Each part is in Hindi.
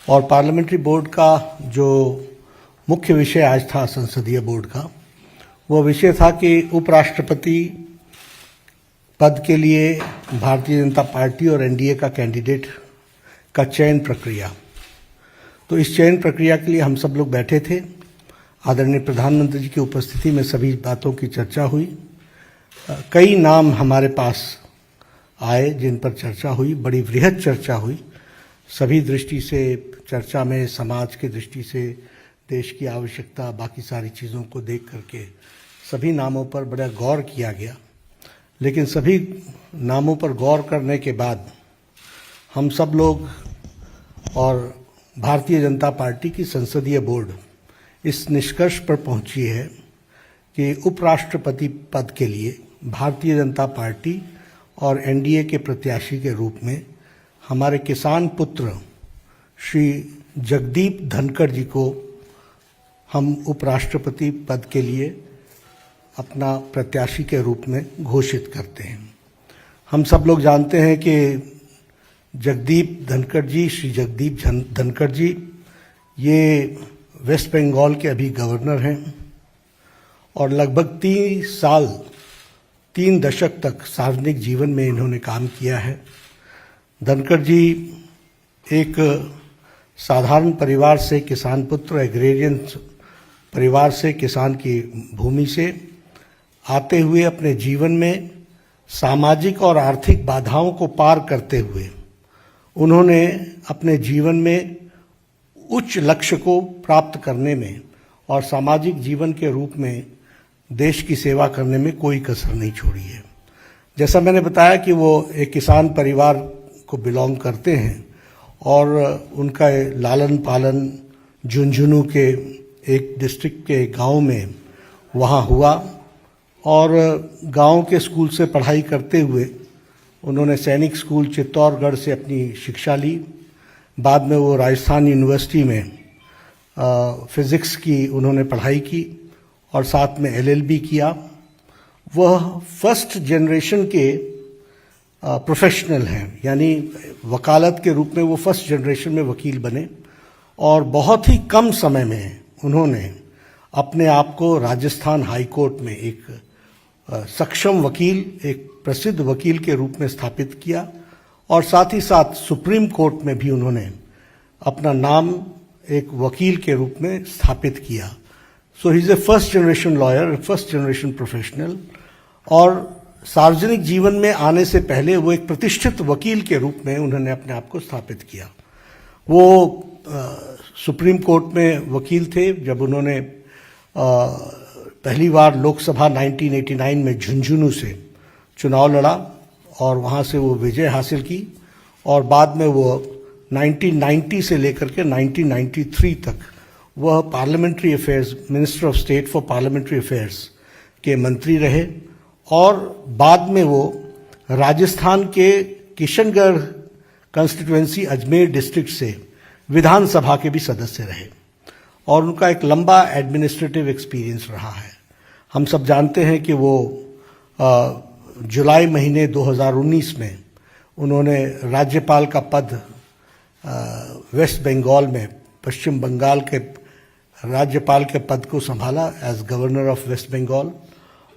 और पार्लियामेंट्री बोर्ड का जो मुख्य विषय आज था संसदीय बोर्ड का, वो विषय था कि उपराष्ट्रपति पद के लिए भारतीय जनता पार्टी और एनडीए का कैंडिडेट का चयन प्रक्रिया। तो इस चयन प्रक्रिया के लिए हम सब लोग बैठे थे। आदरणीय प्रधानमंत्री जी की उपस्थिति में सभी बातों की चर्चा हुई। कई नाम हमारे पास आए जिन पर चर्चा हुई, बड़ी वृहद चर्चा हुई। सभी दृष्टि से चर्चा में समाज की दृष्टि से, देश की आवश्यकता, बाकी सारी चीज़ों को देख करके सभी नामों पर बड़ा गौर किया गया। लेकिन सभी नामों पर गौर करने के बाद हम सब लोग और भारतीय जनता पार्टी की संसदीय बोर्ड इस निष्कर्ष पर पहुंची है कि उपराष्ट्रपति पद के लिए भारतीय जनता पार्टी और एनडीए के प्रत्याशी के रूप में हमारे किसान पुत्र श्री जगदीप धनखड़ जी को हम उपराष्ट्रपति पद के लिए अपना प्रत्याशी के रूप में घोषित करते हैं। हम सब लोग जानते हैं कि जगदीप धनखड़ जी, श्री जगदीप धनखड़ जी, ये वेस्ट बंगाल के अभी गवर्नर हैं और लगभग 3 दशक तक सार्वजनिक जीवन में इन्होंने काम किया है। धनखड़ जी एक साधारण परिवार से, किसान पुत्र, एग्रेरियन परिवार से, किसान की भूमि से आते हुए अपने जीवन में सामाजिक और आर्थिक बाधाओं को पार करते हुए उन्होंने अपने जीवन में उच्च लक्ष्य को प्राप्त करने में और सामाजिक जीवन के रूप में देश की सेवा करने में कोई कसर नहीं छोड़ी है। जैसा मैंने बताया कि वो एक किसान परिवार को बिलोंग करते हैं और उनका लालन पालन झुंझुनू के एक डिस्ट्रिक्ट के गांव में वहाँ हुआ और गांव के स्कूल से पढ़ाई करते हुए उन्होंने सैनिक स्कूल चित्तौड़गढ़ से अपनी शिक्षा ली। बाद में वो राजस्थान यूनिवर्सिटी में फिज़िक्स की उन्होंने पढ़ाई की और साथ में एलएलबी किया। वह फर्स्ट जनरेशन के प्रोफेशनल हैं, यानी वकालत के रूप में वो फर्स्ट जनरेशन में वकील बने और बहुत ही कम समय में उन्होंने अपने आप को राजस्थान हाई कोर्ट में एक सक्षम वकील, एक प्रसिद्ध वकील के रूप में स्थापित किया और साथ ही साथ सुप्रीम कोर्ट में भी उन्होंने अपना नाम एक वकील के रूप में स्थापित किया। So he is a first generation lawyer, first generation professional. और सार्वजनिक जीवन में आने से पहले वो एक प्रतिष्ठित वकील के रूप में उन्होंने अपने आप को स्थापित किया। वो सुप्रीम कोर्ट में वकील थे जब उन्होंने पहली बार लोकसभा 1989 में झुंझुनू से चुनाव लड़ा और वहाँ से वो विजय हासिल की और बाद में वो 1990 से लेकर के 1993 तक वह parliamentary affairs, minister of state for parliamentary affairs के मंत्री रहे और बाद में वो राजस्थान के किशनगढ़ कंस्टिट्यूएंसी अजमेर डिस्ट्रिक्ट से विधानसभा के भी सदस्य रहे और उनका एक लंबा एडमिनिस्ट्रेटिव एक्सपीरियंस रहा है। हम सब जानते हैं कि वो जुलाई महीने 2019 में उन्होंने राज्यपाल का पद वेस्ट बंगाल में, पश्चिम बंगाल के राज्यपाल के पद को संभाला as governor of West Bengal.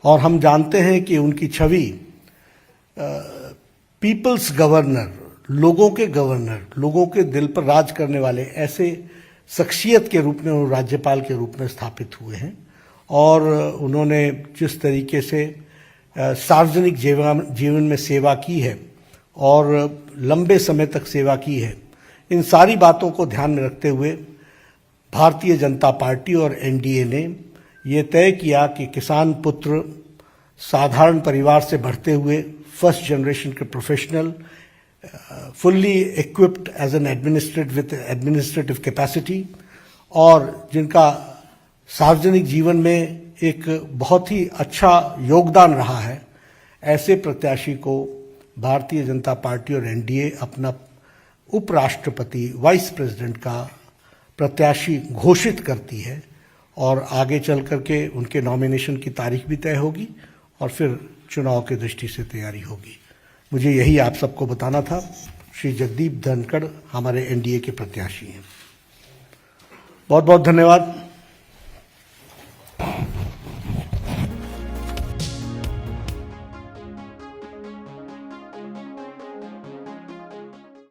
और हम जानते हैं कि उनकी छवि पीपल्स गवर्नर, लोगों के गवर्नर, लोगों के दिल पर राज करने वाले ऐसे शख्सियत के रूप में वो राज्यपाल के रूप में स्थापित हुए हैं। और उन्होंने जिस तरीके से सार्वजनिक जीवन में सेवा की है और लंबे समय तक सेवा की है, इन सारी बातों को ध्यान में रखते हुए भारतीय जनता पार्टी और एनडीए ने ये तय किया कि किसान पुत्र, साधारण परिवार से बढ़ते हुए फर्स्ट जनरेशन के professional, fully equipped as an administrative capacity और जिनका सार्वजनिक जीवन में एक बहुत ही अच्छा योगदान रहा है, ऐसे प्रत्याशी को भारतीय जनता पार्टी और एनडीए अपना उपराष्ट्रपति, वाइस प्रेसिडेंट का प्रत्याशी घोषित करती है और आगे चल करके उनके नॉमिनेशन की तारीख भी तय होगी और फिर चुनाव की दृष्टि से तैयारी होगी। मुझे यही आप सबको बताना था। श्री जगदीप धनखड़ हमारे एनडीए के प्रत्याशी हैं। बहुत बहुत धन्यवाद।